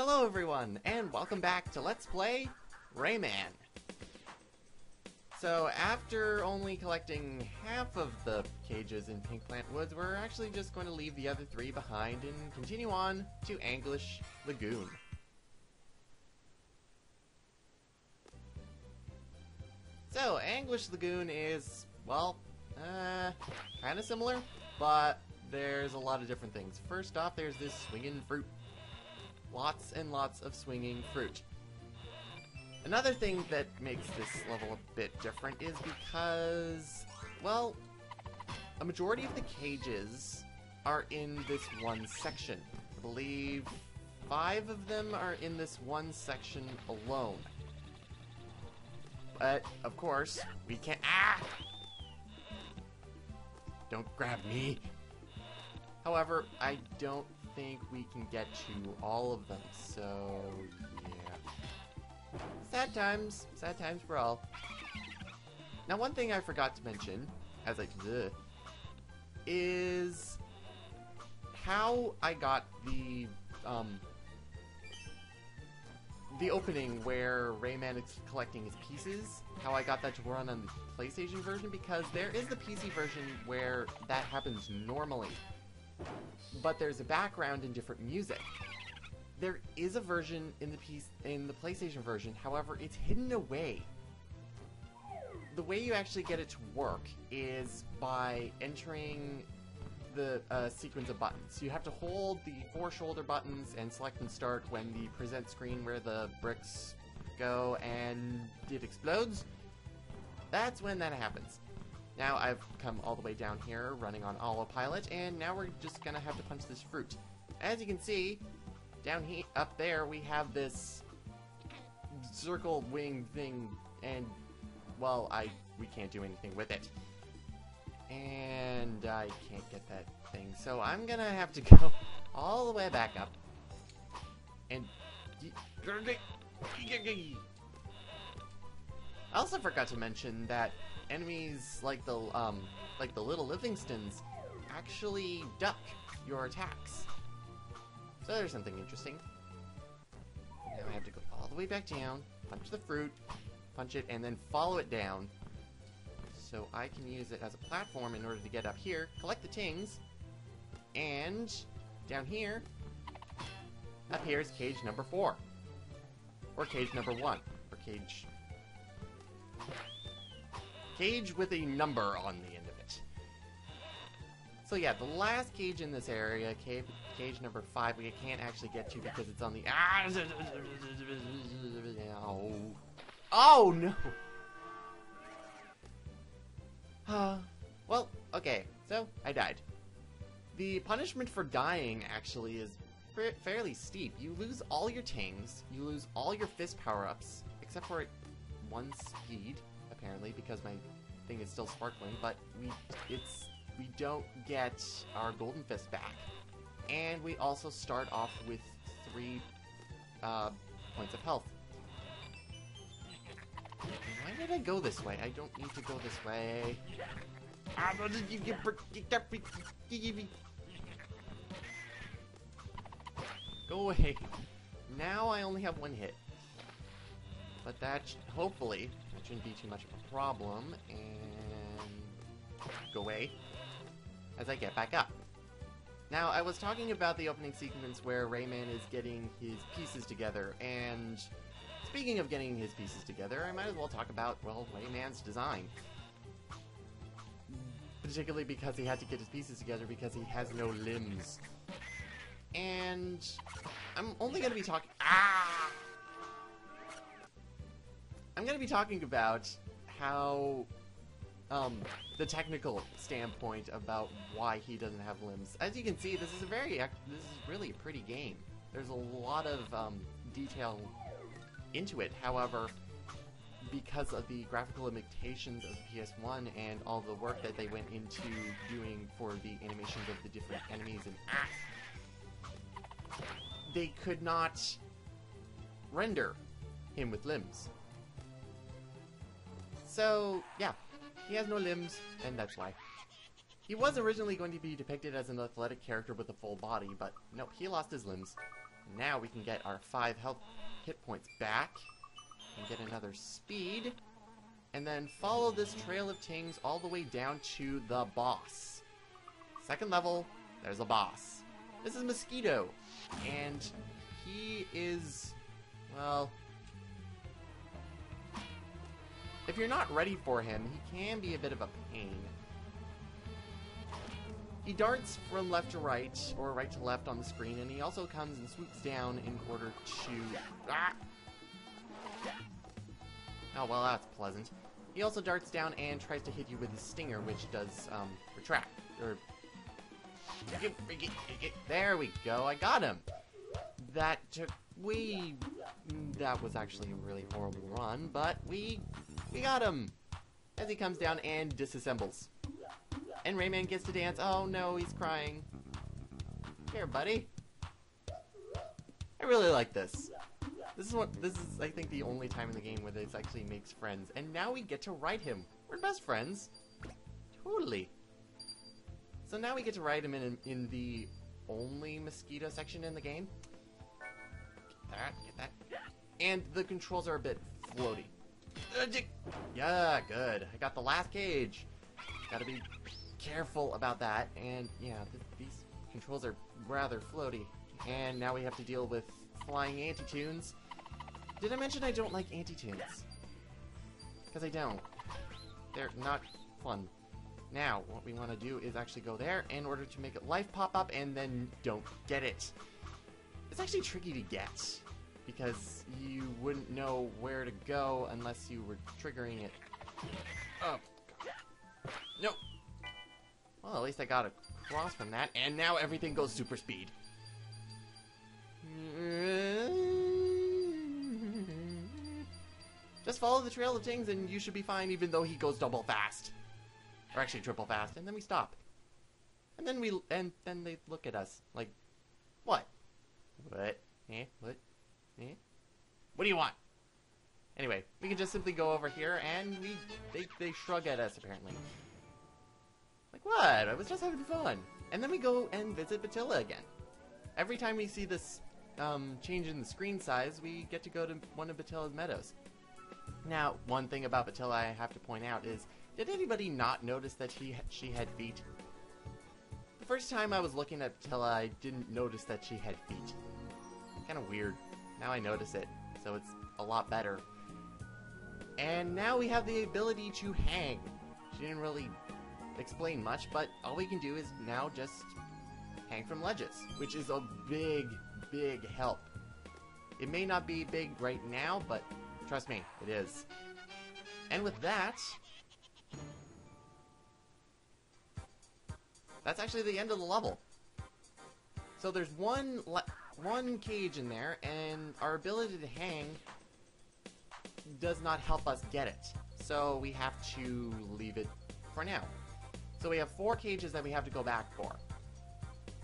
Hello everyone, and welcome back to Let's Play Rayman. So, after only collecting half of the cages in Pink Plant Woods, we're actually just going to leave the other three behind and continue on to Anglish Lagoon. So, Anglish Lagoon is, well, kind of similar, but there's a lot of different things. First off, there's this swinging fruit. Lots and lots of swinging fruit. Another thing that makes this level a bit different is because, well, a majority of the cages are in this one section. I believe 5 of them are in this one section alone. But, of course, we can't— Don't grab me! However, I don't think we can get to all of them, so yeah. Sad times for all. Now, one thing I forgot to mention, as I did, is how I got the opening where Rayman is collecting his pieces, how I got that to run on the PlayStation version, because there is the PC version where that happens normally. But there's a background and different music. There is a version in the PlayStation version, however, it's hidden away. The way you actually get it to work is by entering the sequence of buttons. You have to hold the 4 shoulder buttons and select and start when the present screen where the bricks go and it explodes. That's when that happens. Now I've come all the way down here running on autopilot, and now we're just gonna have to punch this fruit. As you can see, down here, up there, we have this circle wing thing, and, well, we can't do anything with it. And I can't get that thing, so I'm gonna have to go all the way back up. And I also forgot to mention that enemies like the little Livingstons actually duck your attacks. So there's something interesting. Now I have to go all the way back down, punch the fruit, punch it, and then follow it down. So I can use it as a platform in order to get up here, collect the tings, and down here, up here is cage number 4. Or cage number 1. Or cage with a number on the end of it. So yeah, the last cage in this area, cage number 5, we can't actually get to because it's on the— Oh no! Well, okay, so I died. The punishment for dying actually is fairly steep. You lose all your tings, you lose all your fist power-ups, except for 1 speed, apparently, because my thing is still sparkling, but we don't get our golden fist back. And we also start off with 3 points of health. Why did I go this way? I don't need to go this way. Go away. Now I only have 1 hit. But that, hopefully, that shouldn't be too much of a problem, and go away as I get back up. Now, I was talking about the opening sequence where Rayman is getting his pieces together, and speaking of getting his pieces together, I might as well talk about, well, Rayman's design. Particularly because he had to get his pieces together because he has no limbs. And I'm only going to be talking— I'm going to be talking about how, the technical standpoint about why he doesn't have limbs. As you can see, this is really a pretty game. There's a lot of, detail into it. However, because of the graphical limitations of PS1 and all the work that they went into doing for the animations of the different enemies and they could not render him with limbs. So, yeah, he has no limbs, and that's why. He was originally going to be depicted as an athletic character with a full body, but no, he lost his limbs. Now we can get our 5 hit points back and get another speed. And then follow this trail of tings all the way down to the boss. Second level, there's a boss. This is Mosquito. And he is, well, if you're not ready for him, he can be a bit of a pain. He darts from left to right, or right to left on the screen, and he also comes and swoops down in order to... Ah! Oh, well, that's pleasant. He also darts down and tries to hit you with his stinger, which does, retract, or... There we go, I got him! That took way... That was actually a really horrible run, but we got him! As he comes down and disassembles. And Rayman gets to dance. Oh no, he's crying. Here, buddy. I really like this. This is, I think, the only time in the game where this actually makes friends. And now we get to ride him. We're best friends. Totally. So now we get to ride him in the only mosquito section in the game. Get that. And the controls are a bit floaty. Yeah, good. I got the last cage. Gotta be careful about that. And yeah, these controls are rather floaty. And now we have to deal with flying anti-tunes. Did I mention I don't like anti-tunes? Because I don't. They're not fun. Now, what we want to do is actually go there in order to make it life pop up and then don't get it. It's actually tricky to get because you wouldn't know where to go unless you were triggering it. Oh, God. No. Well, at least I got across from that, and now everything goes super speed. Just follow the trail of tings and you should be fine, even though he goes double fast. Or actually triple fast, and then we stop. And then then they look at us like, what? What? Eh? What? Eh? What do you want? Anyway, we can just simply go over here and they shrug at us apparently. Like, what? I was just having fun. And then we go and visit Batilla again. Every time we see this change in the screen size, we get to go to one of Batilla's meadows. Now, one thing about Batilla I have to point out is, did anybody not notice that she had feet? The first time I was looking at Batilla, I didn't notice that she had feet. Kind of weird. Now I notice it, so it's a lot better. And now we have the ability to hang. She didn't really explain much, but all we can do is now just hang from ledges, which is a big, big help. It may not be big right now, but trust me, it is. And with that, that's actually the end of the level. So there's one cage in there, and our ability to hang does not help us get it. So we have to leave it for now. So we have 4 cages that we have to go back for.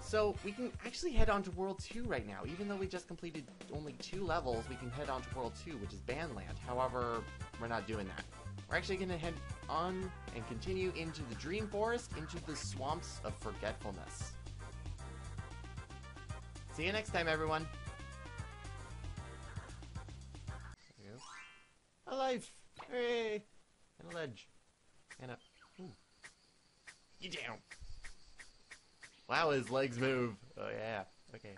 So we can actually head on to World 2 right now. Even though we just completed only 2 levels, we can head on to World 2, which is Bandland. However, we're not doing that. We're actually going to head on and continue into the Dream Forest, into the Swamps of Forgetfulness. See you next time, everyone. There you go. A life! Hooray! And a ledge. And a... Ooh. Get down! Wow, his legs move. Oh, yeah. Okay.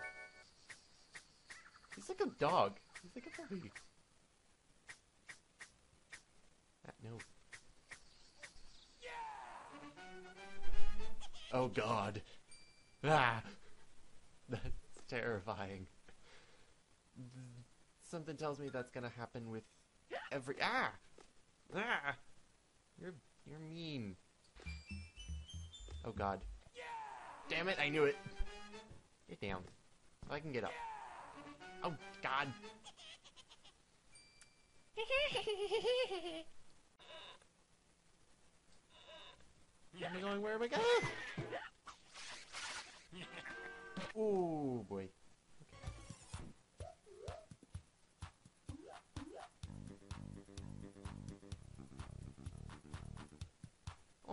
He's like a dog. He's like a puppy. No. Oh, God. Ah! That's terrifying. Something tells me that's gonna happen with every... Ah! Ah! You're mean. Oh, God. Damn it, I knew it. Get down. So I can get up. Oh, God. Where am I going? Where am I going? Oh, boy.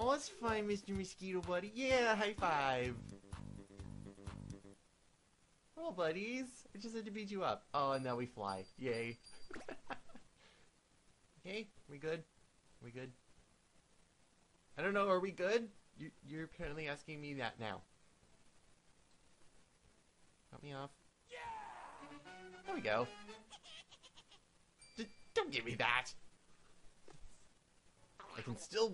Oh, that's fine, Mr. Mosquito Buddy. Yeah, high five. Cool, buddies. I just had to beat you up. Oh, and now we fly. Yay. Okay, we good? We good? I don't know, are we good? You're apparently asking me that now. Cut me off. There we go. Don't give me that. I can still...